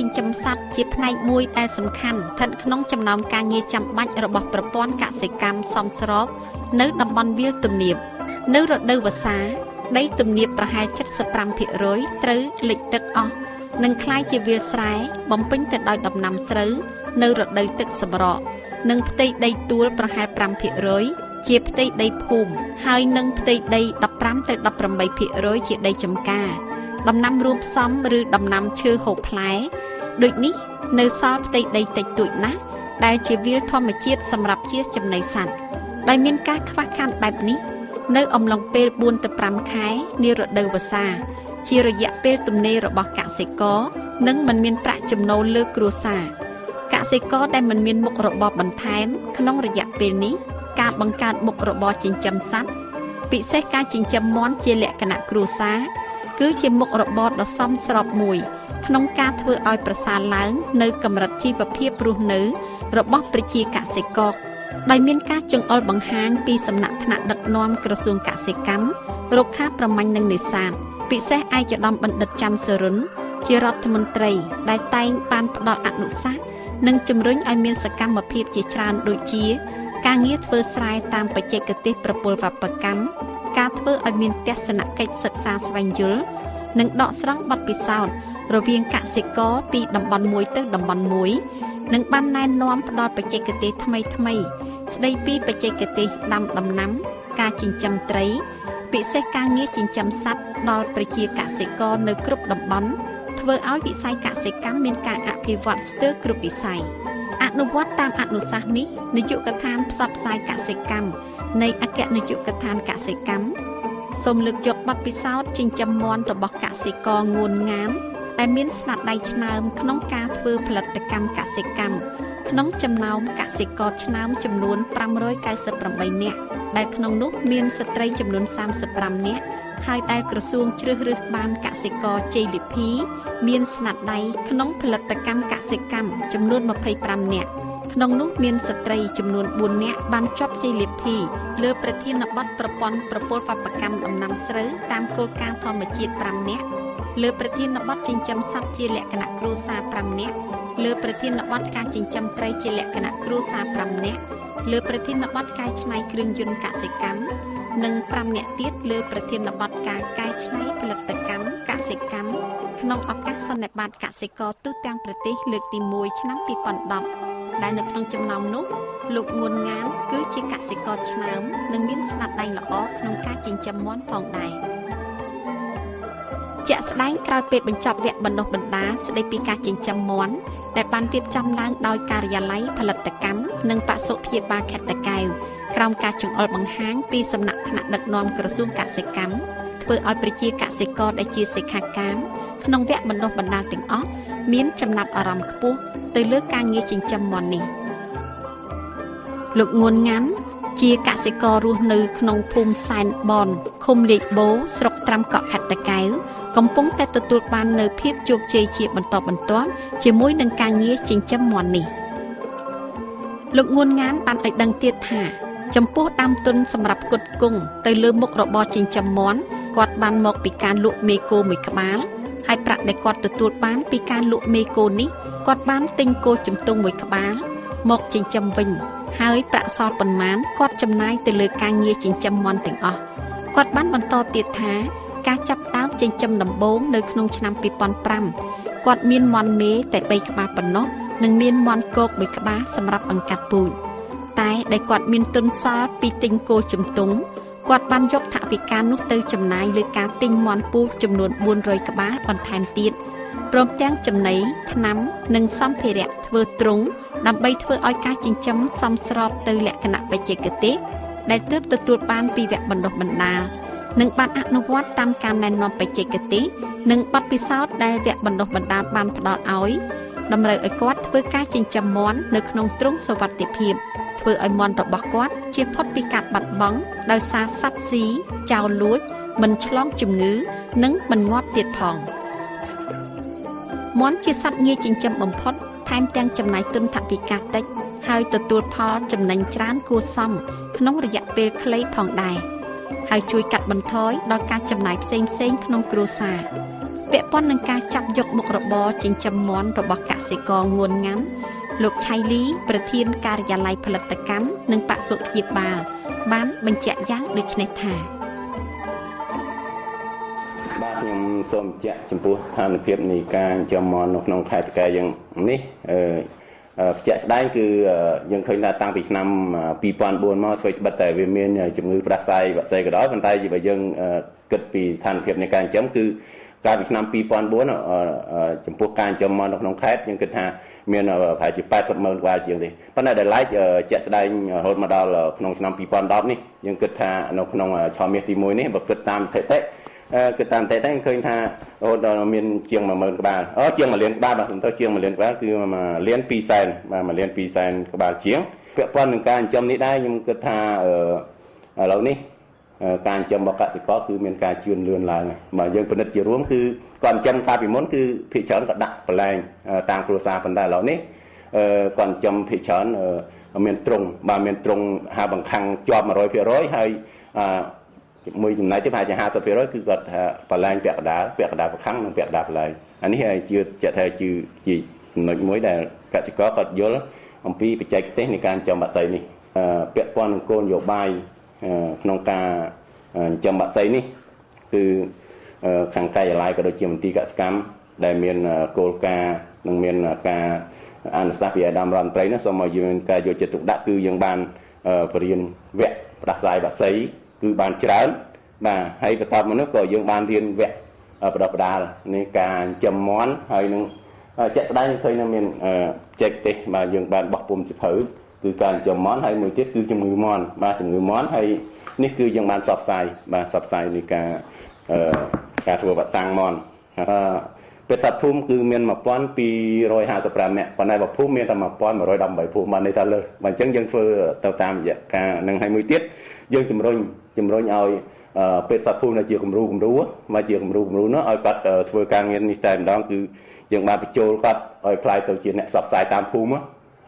ញ្ចឹមសត្វជាផ្នែកមួយដែលសំខាន់ស្ថិតក្នុងចំណោមការងារចាំបាច់របស់ប្រព័ន្ធកសិកម្មសមស្របនៅតំបន់វាលទំនាបនៅរដូវវស្សាដីទំនាបប្រហែល 75% ត្រូវលិចទឹកអស់និងក្លាយជាវាលស្រែបំពេញទៅដោយដំណាំស្រូវនៅរដូវទឹកសម្រក់និងផ្ទៃដីទួលប្រហែល 5% ជាផ្ទៃដីភូមិហើយនិងផ្ទៃដី 15 ទៅ 18% ជាដីចម្ការដំណាំរួមផ្សំឬដំណាំឈើហូបផ្លែដូចនេះនៅសល់ផ្ទៃដីតិចតួចណាស់ដែលជាវាលធម្មជាតិសម្រាប់ជាចំណីសត្វដោយមានការខ្វះខាតបែបនេះនៅអំឡុងពេល 4 ទៅ 5 ខែនារដូវវស្សាជារយៈពេលទំនេររបស់កសិករនិងមិនមានប្រាក់ចំណូលលើគ្រួសារកសិករដែលមិនមានមុខរបរបន្ថែមក្នុងរយៈពេលនេះការបង្កើតមុខរបរចិញ្ចឹមសត្វពិសេសការចិញ្ចឹមមាន់ជាលក្ខណៈគ្រួសារគឺជាមុខរបរដ៏សមស្របមួយក្នុងការធ្វើឲ្យប្រសើរឡើងនៅកម្រិតជីវភាពរស់នៅរបស់ប្រជាកសិករដោយមានការចង្អុលបង្ហាញពីសំណាក់ថ្នាក់ដឹកនាំក្រសួងកសិកម្មរុក្ខាប្រមាញ់និងនេសាទពិសេសឯកឧត្តមបណ្ឌិតច័ន្ទសរុនជារដ្ឋមន្ត្រីដែលតែងបានផ្ដល់អនុសាសន៍និងជំរុញឲ្យមានសកម្មភាពជាច្រើនដូចជាការងារធ្វើស្រែតាមបច្ចេកទេសប្រព័ន្ធវប្បកម្មការធ្វើឲ្យមានទស្សនកិច្ចសិក្សាស្វែងយល់និងដកស្រង់បទពិសោធន៍រវាងកសិករពីតំបន់មួយទៅតំបន់មួយនិងបានណែនាំផ្ដល់បច្ចេកទេសថ្មីៗស្ដីពីបច្ចេកទេសដាំដំណាំការចិញ្ចឹមត្រីពិសេសការងារចិញ្ចឹមសត្វដល់ប្រជាកសិករនៅគ្រប់តំបន់ធ្វើឲ្យវិស័យកសិកម្មមានការអភិវឌ្ឍស្ទើរគ្រប់វិស័យអនុវត្តតាមអនុសាសន៍នេះនាយកដ្ឋានផ្សព្វផ្សាយកសិកម្មនៃអគ្គនាយកដ្ឋានកសិកម្មសូមលើកយកបទពិសោធន៍ចិញ្ចឹមមាន់របស់កសិករងួនងានដែលមានស្នាដៃឆ្នើមក្នុងការធ្វើផលិតកម្មកសិកម្មក្នុងចំណោមកសិករឆ្នើមចំនួន598នាក់ដែលក្នុងនោះមានស្ត្រីចំនួន35នាក់ហើយដែលក្រសួងជ្រើសរើសបានកសិករជ័យលាភីមានស្នាដៃក្នុងផលិតកម្មកសិកម្មចំនួន25នាក់ក្នុងនោះមានស្ត្រីចំនួន4នាក់បានជាប់ជ័យលាភីលើប្រធានបទប្រព័ន្ធប្រពលវប្បកម្មដំណាំស្រូវតាមគោលការណ៍ធម្មជាតិ5នាក់លើប្រធានបទចិញ្ចឹមសត្វជាលក្ខណៈគ្រួសារ5នាក់លើប្រធានបទការចិញ្ចឹមត្រីជាលក្ខណៈគ្រួសារ5នាក់លើប្រធានបទកែច្នៃគ្រឿងយន្តកសិកម្មនិង5នាក់ទៀតលើប្រធានបទការកែច្នៃផលិតកម្មកសិកម្មក្នុងឱកាសសន្និបាតកសិករទូទាំងប្រទេសលើកទី1ឆ្នាំ2010ដែលនៅក្នុងចំណោមនោះលោកងួនងានគឺជាកសិករឆ្នើមនិងមានស្នាដៃល្អក្នុងការចិញ្ចឹមមាន់ផងដែរជាក់ស្ដែងក្រោយពេលបញ្ចប់វគ្គបណ្ដុះបណ្ដាលស្ដីពីការចិញ្ចឹមមាន់ដែលបានរៀបចំឡើងដោយការិយាល័យផលិតកម្មនិងបសុព្យាបាលខេត្តតាកែវក្រោមការចង្អុលបង្ហាញពីសំណាក់ថ្នាក់ដឹកនាំក្រសួងកសិកម្មធ្វើឲ្យប្រជាកសិករដែលជាសិក្ខាកាមក្នុងវគ្គបណ្ដុះបណ្ដាលទាំងអស់មានចំណាប់អារម្មណ៍ខ្ពស់ទៅលើការងារចិញ្ចឹមមាន់នេះលោកងួនងានជាកសិកររស់នៅក្នុងភូមិសែនបនឃុំលេខបូស្រុកត្រាំកក់ខេត្តតាកែវកំពុងតែទទួលបាននូវភាពជោគជ័យជាបន្តបន្ទាប់ជាមួយនឹងការងារចិញ្ចឹមមាន់នេះលោកងួនងានបានឲ្យដឹងទៀតថាចំពោះដើមទុនសម្រាប់ផ្គត់ផ្គង់ទៅលើមុខរបរចិញ្ចឹមមាន់គាត់បានមកពីការលក់មេគោមួយក្បាលហើយប្រាក់ដែលគាត់ទទួលបានពីការលក់មេគោនេះគាត់បានទិញគោជំទង់មួយក្បាលមកចិញ្ចឹមវិញហើយប្រាក់សល់ប៉ុន្មានគាត់ចំណាយទៅលើការងារចិញ្ចឹមមាន់ទាំងអស់គាត់បានបន្តទៀតថាការចាប់ដើមចិញ្ចឹមដំបូងនៅក្នុងឆ្នាំ2005គាត់មានមាន់មេតែ3ក្បាលប៉ុណ្ណោះនិងមានមាន់គោកមួយក្បាលសម្រាប់អង្កាត់ពូជតែដែលគាត់មានទុនសល់ពីទិញគោជំទង់គាត់បានយកថវិកានោះទៅចំណាយលើការទិញមាន់ពូជចំនួន400ក្បាលបន្ថែមទៀតព្រមទាំងចំណីថ្នាំនិងសម្ភារៈធ្វើទ្រុងដើម្បីធ្វើឲ្យការចិញ្ចឹមសមស្របទៅលក្ខណៈបច្ចេកទេសដែលទើបទទួលបានពីវគ្គបណ្ដុះបណ្ដាលនិងបានអនុវត្តតាមការណែនាំបច្ចេកទេសនិងបទពិសោធន៍ដែលវគ្គបណ្ដុះបណ្ដាលបានផ្ដល់ឲ្យតម្រូវឲ្យគាត់ធ្វើការចិញ្ចឹមមាន់នៅក្នុងទ្រុងសុវត្ថិភាពធ្វើឲ្យមាន់របស់គាត់ជៀសផុតពីការបាត់បង់ដោយសារសត្វស៊ីចោរលួចមិនឆ្លងជំងឺនិងមិនងាប់ទៀតផងមាន់ជាសត្វងាយចិញ្ចឹមបំផុតថែមទាំងចំណាយទុនថវិកាតិចហើយទទួលផលចំណេញច្រើនគួរសមក្នុងរយៈពេលខ្លីផងដែរហើយជួយកាត់បន្ថយដល់ការចំណាយផ្សេងៗក្នុងគ្រួសារ ពាក់ព័ន្ធនឹងការចាប់យកមុខរបរចិញ្ចឹមមាន់របស់កសិករងួនងាន់លោកឆៃលីប្រធានការិយាល័យផលិតកម្មនិងបសុព្យាបាលបានបញ្ជាក់យ៉ាងដូចនេះថាបាទខ្ញុំសូមបញ្ជាក់ចំពោះស្ថានភាពនៃការចិញ្ចឹមមាន់នៅក្នុងខេត្តកែយ៉ាងនេះជាក់ស្ដែងគឺយើងឃើញថាតាំងពីឆ្នាំ2004មកធ្វើបិទតែវាមានជំងឺផ្ដាសាយវ៉ាក់សែក៏ដោយប៉ុន្តែបើយើងគិតពីស្ថានភាពនៃការចិញ្ចឹមគឺកាលពីឆ្នាំ2004ចំពោះការចិញ្ចឹមមាន់នៅក្នុងខេត្តយើងគិតថាមានប្រហែលជា 80,000 ក្បាលជាងទេប៉ុន្តែដែលឡែកជាក់ស្ដែងរហូតមកដល់ក្នុងឆ្នាំ2010នេះយើងគិតថានៅក្នុងឆមាសទី1នេះបើគិតតាមស្ថិតិគឺតាមតែឃើញថារហូតដល់មានជាង 10,000 ក្បាលជាង 1 លានក្បាលបាទទៅជាង 1 លានក្បាលគឺ1លាន 2 សែនបាទ1លាន 2 សែនក្បាលជាងពាក់ព័ន្ធនឹងការចិញ្ចឹមនេះដែរខ្ញុំគិតថាឥឡូវនេះការចិញ្ចឹមរបស់កសិករគឺមានការជឿនលឿនឡើងហើយយើងពិនិត្យជារួមគឺគាត់ចិញ្ចឹមកាលពីមុនគឺភាគច្រើនក៏ដាក់បន្លែងតាមគ្រួសារប៉ុន្តែឥឡូវនេះគាត់ចិញ្ចឹមភាគច្រើនមានទ្រុងបាទមានទ្រុងហាបង្ខាំងជាប់ 100% ហើយមួយចំណែកទៀតប្រហែលជា 50% គឺគាត់ថាបន្លែងពាក់កណ្ដាលបង្ខាំងនិងពាក់កណ្ដាលបន្លែងអានេះហើយជាថាជាចំណុចមួយដែលកសិករគាត់យល់អំពីបច្ចេកទេសនៃការចិញ្ចឹមបក្សីនេះពាក់ព័ន្ធនឹងគោលនយោបាយក្នុងការចិញ្ចឹមបក្សីនេះគឺខាងការិយាល័យក៏ដូចជាមន្ទីរកសិកម្មដែលមានគោលការណ៍និងមានការអនុសាសន៍ពីអាដាមរដ្ឋមន្ត្រីនោះសូមឲ្យយើងមានការយកចិត្តទុកដាក់គឺយើងបានបរៀនវគ្គផ្ដាសាយបក្សីគឺបានច្រើនបាទហើយបន្ទាប់មកនោះក៏យើងបានរៀនវគ្គបដិបដាលនៃការចិញ្ចឹមមាន់ហើយនឹងជាក់ស្ដែងឃើញថាមានចេកទេសបាទយើងបានបោះពុំសិភៅគឺការចិញ្ចឹមមាន់ហើយមួយទៀតគឺជំងឺមាន់បាទជំងឺមាន់ហើយនេះគឺយើងបានផ្សព្វផ្សាយបាទផ្សព្វផ្សាយនៃការធ្វើវ៉ាក់សាំងមាន់ពេទ្យសត្វភូមិគឺមាន 1255 នាក់ប៉ុន្តែប្រភូមិមានតែ 1118 ភូមិបានន័យថាលើបាទអញ្ចឹងយើងធ្វើទៅតាមរយៈការនឹងហើយមួយទៀតយើងជំរុញឲ្យពេទ្យសត្វភូមិដែលជាគំរូមកជាគំរូនោះឲ្យគាត់ធ្វើការងារនេះតែម្ដងគឺយើងបានបញ្ចូលគាត់ឲ្យខ្លាយទៅជាអ្នកផ្សព្វផ្សាយតាមភូមិរ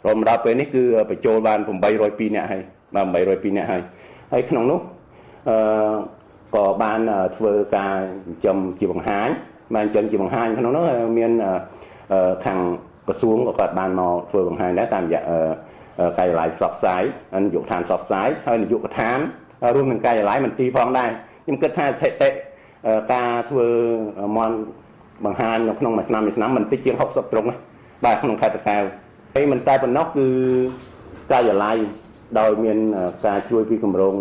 ហូតដល់ពេលនេះគឺបញ្ចូលបាន802នាក់ហើយបាទ802នាក់ហើយក្នុងនោះក៏បានធ្វើការចិញ្ចឹមជាបង្ហាញបានចិញ្ចឹមជាបង្ហាញក្នុងនោះមានខាងក្រសួងក៏គាត់បានមកធ្វើបង្ហាញដែរតាមរយៈការិយាល័យផ្សព្វផ្សាយនាយកដ្ឋានផ្សព្វផ្សាយហើយនាយកដ្ឋានរួមនឹងការិយាល័យមន្ទីរផងដែរខ្ញុំគិតថាស្ថិតិការធ្វើមន់បង្ហាញនៅក្នុងមួយឆ្នាំមិនតិចជាង60ទ្រុងបាទក្នុងខេត្តតាកែវហើយមិនតែប៉ុណ្ណោះគឺការិយាល័យដោយមានការជួយពីគម្រោង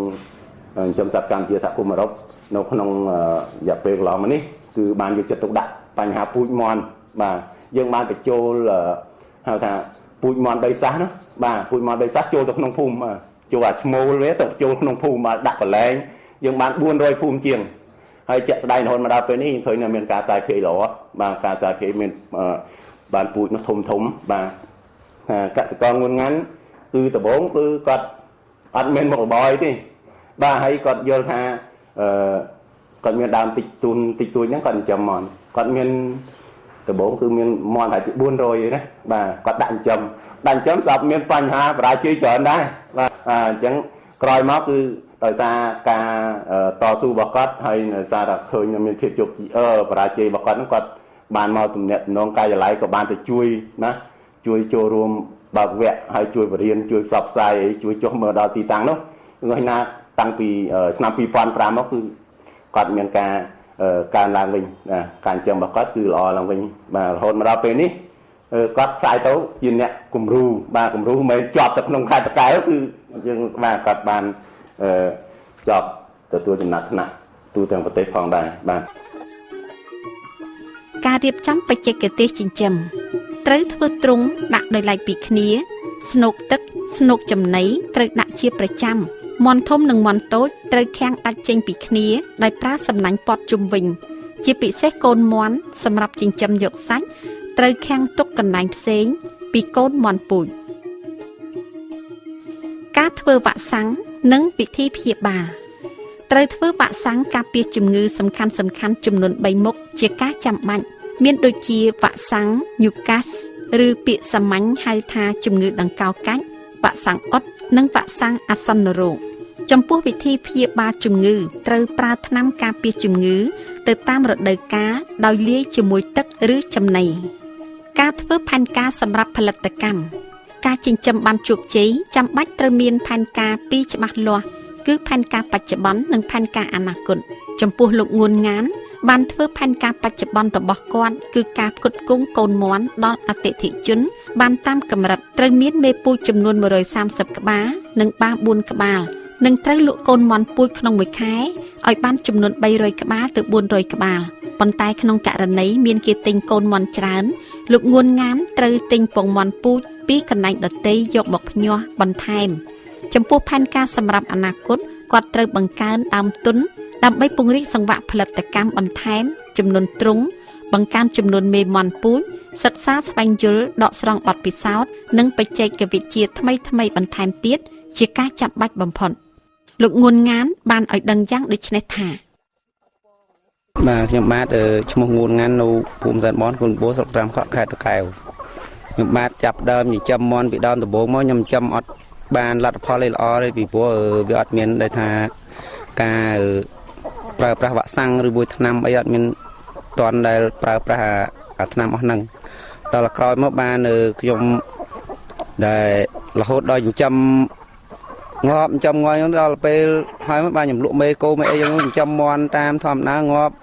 ចិញ្ចឹមសត្វកម្ពុជាសហគមន៍អឺរ៉ុបនៅក្នុងរយៈពេលកន្លងមកនេះគឺបានយកចិត្តទុកដាក់បញ្ហាពូជមាន់បាទយើងបានបញ្ចូលហៅថាពូជមាន់ដីសះណាបាទពូជមាន់ដីសះចូលទៅក្នុងភូមិចូលអាឈ្មោលវាទៅចូលក្នុងភូមិបាទដាក់កន្លែងយើងបាន400ភូមិជាងហើយជាក់ស្ដែងរហូតមកដល់ពេលនេះឃើញមានការសាយភាយល្អបាទការសាយភាយមានបានពូជនោះធំបាទកសិករងួនងាន់គឺដំបូងគឺគាត់អត់មានមុខរបរអីទេបាទហើយគាត់យល់ថាគាត់មានដើមតិចតួចហ្នឹងគាត់ចិញ្ចឹមមាន់គាត់មានដំបូងគឺមានមាន់តែ400ទេណាបាទគាត់ដាក់ចិញ្ចឹមស្រាប់មានបញ្ហាបរាជ័យច្រើនដែរបាទអញ្ចឹងក្រោយមកគឺដោយសារការតស៊ូរបស់គាត់ហើយដោយសារតែឃើញមានភាពជោគជ័យបរាជ័យរបស់គាត់ហ្នឹងគាត់បានមកទំនាក់ទំនងការិយាល័យក៏បានទៅជួយណាជួយចូលរួមបើកវគ្គហើយជួយបរៀនជួយផ្សព្វផ្សាយជួយចុះមើលដល់ទីតាំងនោះឃើញណាតាំងពីឆ្នាំ2005មកគឺគាត់មានការកើនឡើងវិញការចិញ្ចឹមរបស់គាត់គឺល្អឡើងវិញបាទរហូតមកដល់ពេលនេះគាត់ខ្លាយទៅជាអ្នកគំរូបាទគំរូមិនជាប់ទៅក្នុងខេត្តតាកែវគឺយើងបាទគាត់បានជាប់ទទួលចំណាត់ថ្នាក់ទូទាំងប្រទេសផងដែរបាទការរៀបចំបច្ចេកទេសចិញ្ចឹមត្រូវធ្វើទ្រុងដាក់ដោយឡែកពីគ្នាស្នូកទឹកស្នូកចំណីត្រូវដាក់ជាប្រចាំមាន់ធំនិងមាន់តូចត្រូវខាំងដាច់ចេញពីគ្នាដោយប្រើសំណាញ់ព័ទ្ធជុំវិញជាពិសេសកូនមាន់សម្រាប់ចិញ្ចឹមយកសាច់ត្រូវខាំងទុកកន្លែងផ្សេងពីកូនមាន់ពូជការធ្វើវ៉ាក់សាំងនិងពិធីព្យាបាលត្រូវធ្វើវ៉ាក់សាំងការពារជំងឺសំខាន់ចំនួន3មុខជាការចាំបាច់មានដូចជាវ៉ាក់សាំងញូកាសឬពាក្យសាមញ្ញហៅថាជំងឺដង្កោកាច់វ៉ាក់សាំងអុតនិងវ៉ាក់សាំងអាសន្នរោគ ចំពោះវិធីព្យាបាលជំងឺត្រូវប្រើថ្នាំការពារជំងឺទៅតាមរដូវកាលដោយលាយជាមួយទឹកឬចំណីការធ្វើផែនការសម្រាប់ផលិតកម្មការចិញ្ចឹមបានជោគជ័យចាំបាច់ត្រូវមានផែនការពីរច្បាស់លាស់គឺផែនការបច្ចុប្បន្ននិងផែនការអនាគតចំពោះលោកងួនងានបានធ្វើផែនការបច្ចុប្បន្នរបស់គាត់គឺការផ្គត់ផ្គង់កូនមាន់ដល់អតិថិជនបានតាមកម្រិតត្រូវមានមេពូជចំនួន130ក្បាលនិងបាស4ក្បាលនិងត្រូវលក់កូនមាន់ពូជក្នុងមួយខែឲ្យបានចំនួន300ក្បាលទៅ400ក្បាលប៉ុន្តែក្នុងករណីមានគេទិញកូនមាន់ច្រើនលោកងួនងានត្រូវទិញពងមាន់ពូជពីកន្លែងដទៃយកមកភ្ញាស់បន្ថែមចំពោះផែនការសម្រាប់អនាគតគាត់ត្រូវបង្កើនដើមទុនដើម្បីពង្រីកសង្វាក់ផលិតកម្មបន្ថែមចំនួនទ្រុងបង្កើនចំនួនមេមាន់ពូជសិក្សាស្វែងយល់ដកស្រង់បទពិសោធន៍និងបច្ចេកវិទ្យាថ្មីៗបន្ថែមទៀតជាការចាំបាច់បំផុតលោកងួនងានបានឲ្យដឹងយ៉ាងដូចនេះថាបាទខ្ញុំបាទឈ្មោះងួនងាននៅភូមិសែនបនគុនបួស្រុកត្រាំខកខេត្តតាកែវខ្ញុំបាទចាប់ដើមចិញ្ចឹមមាន់ពីដើមដំបូងមកខ្ញុំចិញ្ចឹមអត់បានលទ្ធផលល្អទេពីព្រោះវាអត់មានដែលថាការប្រើប្រាស់វ៉ាក់សាំងឬមួយថ្នាំអីអត់មានតន់ដែលប្រើប្រាស់អាថ្នាំអស់ហ្នឹងដល់ក្រោយមកបានខ្ញុំដែលរហូតដល់ចិញ្ចឹមងាប់ចិញ្ចឹមងាប់ហ្នឹងដល់ពេលហើយមកបានខ្ញុំលក់មេគោមេអីហ្នឹងចិញ្ចឹមមាន់តាមធម្មតាងាប់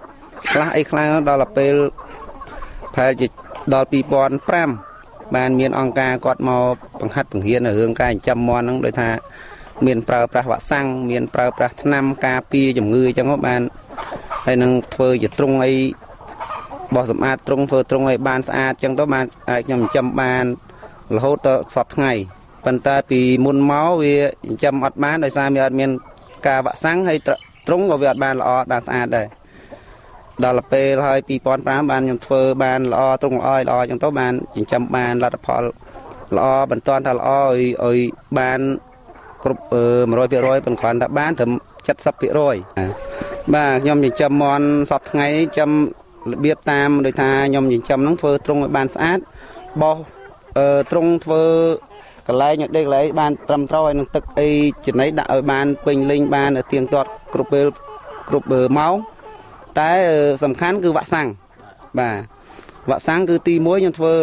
ខ្លះអីខ្លះដល់ពេលប្រហែលជាដល់2005បានមានអង្គការគាត់មកបង្ហាត់បង្រៀនរឿងការចិញ្ចឹមមាន់ហ្នឹងដោយថាមានប្រើប្រាស់វ៉ាក់សាំងមានប្រើប្រាស់ថ្នាំការពារជំងឺអញ្ចឹងបានហើយនឹងធ្វើជាទ្រុងអីបោះសម្អាតទ្រុងធ្វើទ្រុងឲ្យបានស្អាតអញ្ចឹងទៅបានអាចខ្ញុំចិញ្ចឹមបានរហូតដល់សប្តាហ៍ថ្ងៃប៉ុន្តែពីមុនមកវាចិញ្ចឹមអត់បានដោយសារវាអត់មានការវ៉ាក់សាំងហើយទ្រុងក៏វាអត់បានល្អបានស្អាតដែរដល់ពេលហើយ2005បានខ្ញុំធ្វើបានល្អទ្រុងល្អអញ្ចឹងទៅបានចិញ្ចឹមបានលទ្ធផលល្អបន្តថាល្អឲ្យបានគ្រប់100%ប៉ុន្តែគ្រាន់តែបានត្រឹម70%បាទខ្ញុំចិញ្ចឹមមាន់សប្តាហ៍ថ្ងៃចិញ្ចឹមរបៀបតាមដោយថាខ្ញុំចិញ្ចឹមហ្នឹងធ្វើទ្រុងឲ្យបានស្អាតបោះទ្រុងធ្វើកន្លែងឲ្យដេកកន្លែងបានត្រឹមត្រូវហើយនឹងទឹកអីចំណីដាក់ឲ្យបានពេញលេងបានទៀងទាត់គ្រប់ពេលគ្រប់ម៉ោងតែសំខាន់គឺវ៉ាក់សាំងបាទវ៉ាក់សាំងគឺទី1ខ្ញុំធ្វើ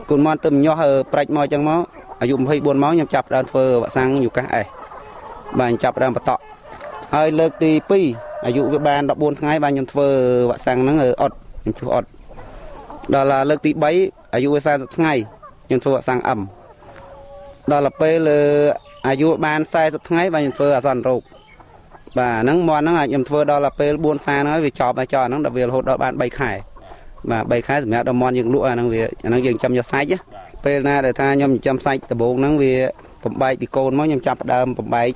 កូនមាន់ទៅញាស់ប្រាច់មកអញ្ចឹងមកអាយុ24ម៉ោងខ្ញុំចាប់ដើមធ្វើវ៉ាក់សាំងយូកាសអេសបាទចាប់ដើមបតក់ហើយលើកទី2អាយុវាបាន14ថ្ងៃបានខ្ញុំធ្វើវ៉ាក់សាំងហ្នឹងអត់ខ្ញុំធ្វើអត់ដល់លើកទី3អាយុវា40ថ្ងៃខ្ញុំធ្វើវ៉ាក់សាំងអឹមដល់ពេលអាយុបាន40ថ្ងៃបានខ្ញុំធ្វើអាសន្នរោគបាទហ្នឹងមាន់ហ្នឹងអាចខ្ញុំធ្វើដល់ពេល4សាហ្នឹងហើយវាចប់ហើយចោលហ្នឹងដល់វារហូតដល់បាន3ខែបាទ3ខែសម្រាប់ដល់មាន់យើងលក់អាហ្នឹងវាអាហ្នឹងយើងចាំយកសាច់ពេលណាដែលថាខ្ញុំចិញ្ចឹមសាច់ដំបូងហ្នឹងវាបំបែកពីកូនមកខ្ញុំចាប់ផ្ដើមបំបែក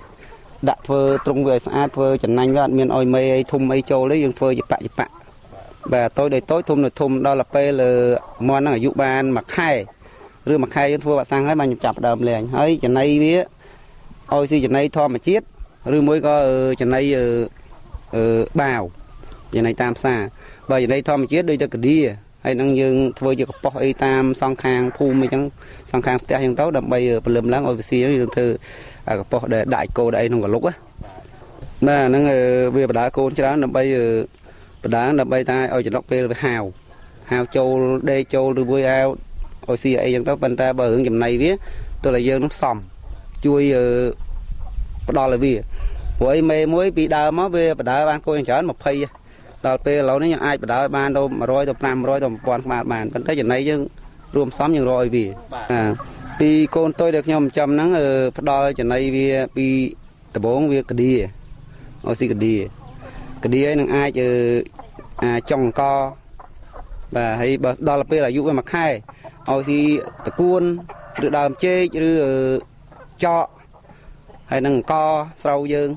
ដាក់ធ្វើទ្រុងវាឲ្យស្អាតធ្វើចំណាញ់វាអត់មានអុយមេអីធំអីចូលទេយើងធ្វើជាប៉បាទតូចដោយតូចធំដោយធំដល់ពេលមាន់ហ្នឹងអាយុបាន1ខែឬ1ខែយើងធ្វើវ៉ាក់សាំងហើយបានខ្ញុំចាប់ផ្ដើមលែងហើយចំណីវាឲ្យស៊ីចំណីធម្មជាតិឬមួយក៏ចំណីបាវចំណីតាមផ្សារបើចំណីធម្មជាតិដូចតែកាឌីហើយនឹងយើងធ្វើជាកប៉ុសអីតាមសងខាងភូមិអីចឹងសងខាងផ្ទះចឹងទៅដើម្បីពលឹមឡើងឲ្យវាស៊ីយើងធ្វើកប៉ុសដែលដាក់គោដាក់អីក្នុងកលុកណាហ្នឹងវាបដាកូនច្រើនដើម្បីបដាដើម្បីតែឲ្យចំណុកពេលវាហាវចូលដេកចូលឬមួយឲ្យស៊ីអីចឹងទៅប៉ុន្តែបើរឿងចំណៃវាទោះតែយើងនឹងផ្សំជួយផ្ដល់ឲ្យវាព្រោះអីមេមួយពីដើមមកវាបដាបានកូនច្រើន20ដល់ពេលឥឡូវនេះយើងអាចបដាបានទៅ100ទៅ500ទៅ1000ក្បាលបានប៉ុន្តែចំណៃយើងរួមផ្សំយើងរកឲ្យវាពីកូនតូចដែលខ្ញុំចំហ្នឹងផ្ដល់ចំណៃវាពីដំបងវាកាឌីឲ្យស៊ីកាឌីឲ្យនឹងអាចចុងកបាទហើយបើដល់ពេលអាយុវា1ខែឲ្យស៊ីតកួនឬដើមចេកឬចកហើយនឹងអង្គស្រូវយើង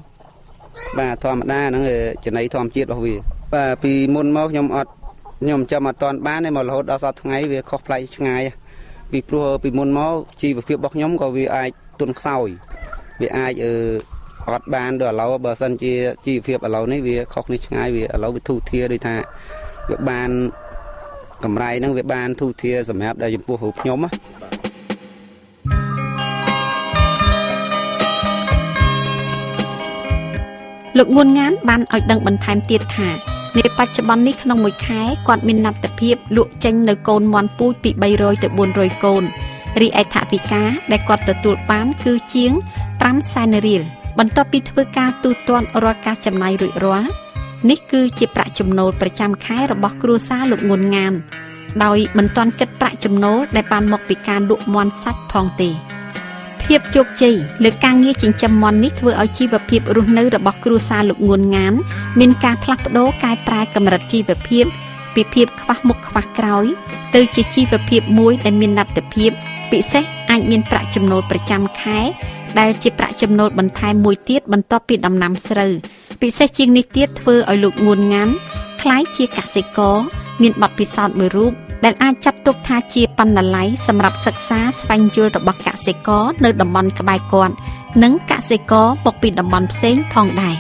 បាទធម្មតាហ្នឹងចំណីធម្មជាតិរបស់វាបាទពីមុនមកខ្ញុំចាំអត់តាន់បានទេមករហូតដល់សប្តាហ៍ថ្ងៃវាខុសប្លែកឆ្ងាយពីព្រោះពីមុនមកជីវភាពរបស់ខ្ញុំក៏វាអាចទុនខ្សោយវាអាចអត់បានដល់ឥឡូវបើសិនជាជីវភាពឥឡូវនេះវាខុសនេះឆ្ងាយវាឥឡូវវាធូរធារដូចថាវាបានកម្រៃហ្នឹងវាបានធូរធារសម្រាប់ដល់ចំពោះខ្ញុំណា លោកងួនងានបានឲ្យដឹងបន្ថែមទៀតថានៅបច្ចុប្បន្ននេះក្នុងមួយខែគាត់មានលទ្ធភាពលក់ចេញនៅកូនមាន់ពូជពី300ទៅ400កូនរីឯថវិកាដែលគាត់ទទួលបានគឺជាង5សែនរៀលបន្ទាប់ពីធ្វើការទូទាត់រាល់ការចំណាយរួចរាល់នេះគឺជាប្រាក់ចំណូលប្រចាំខែរបស់គ្រួសារលោកងួនងានដោយមិនទាន់គិតប្រាក់ចំណូលដែលបានមកពីការលក់មាន់សាច់ផងទេភាពជោគជ័យលើការងារចិញ្ចឹមមាន់នេះធ្វើឲ្យជីវភាពរស់នៅរបស់គ្រួសារលោកងួនងានមានការផ្លាស់ប្ដូរកែប្រែកម្រិតជីវភាពពីភាពខ្វះមុខខ្វះក្រោយទៅជាជីវភាពមួយដែលមានលទ្ធភាពពិសេសអាចមានប្រាក់ចំណូលប្រចាំខែដែលជាប្រាក់ចំណូលបន្ថែមមួយទៀតបន្ទាប់ពីដំណាំស្រូវពិសេសជាងនេះទៀតធ្វើឲ្យលោកងួនងានក្លាយជាកសិករមានបទពិសោធន៍មួយរូបដែលអាចចាត់ទុកថាជាបណ្ណាល័យសម្រាប់សិក្សាស្វែងយល់របស់កសិករនៅតំបន់ក្បែរគាត់និងកសិករមកពីតំបន់ផ្សេងផងដែរ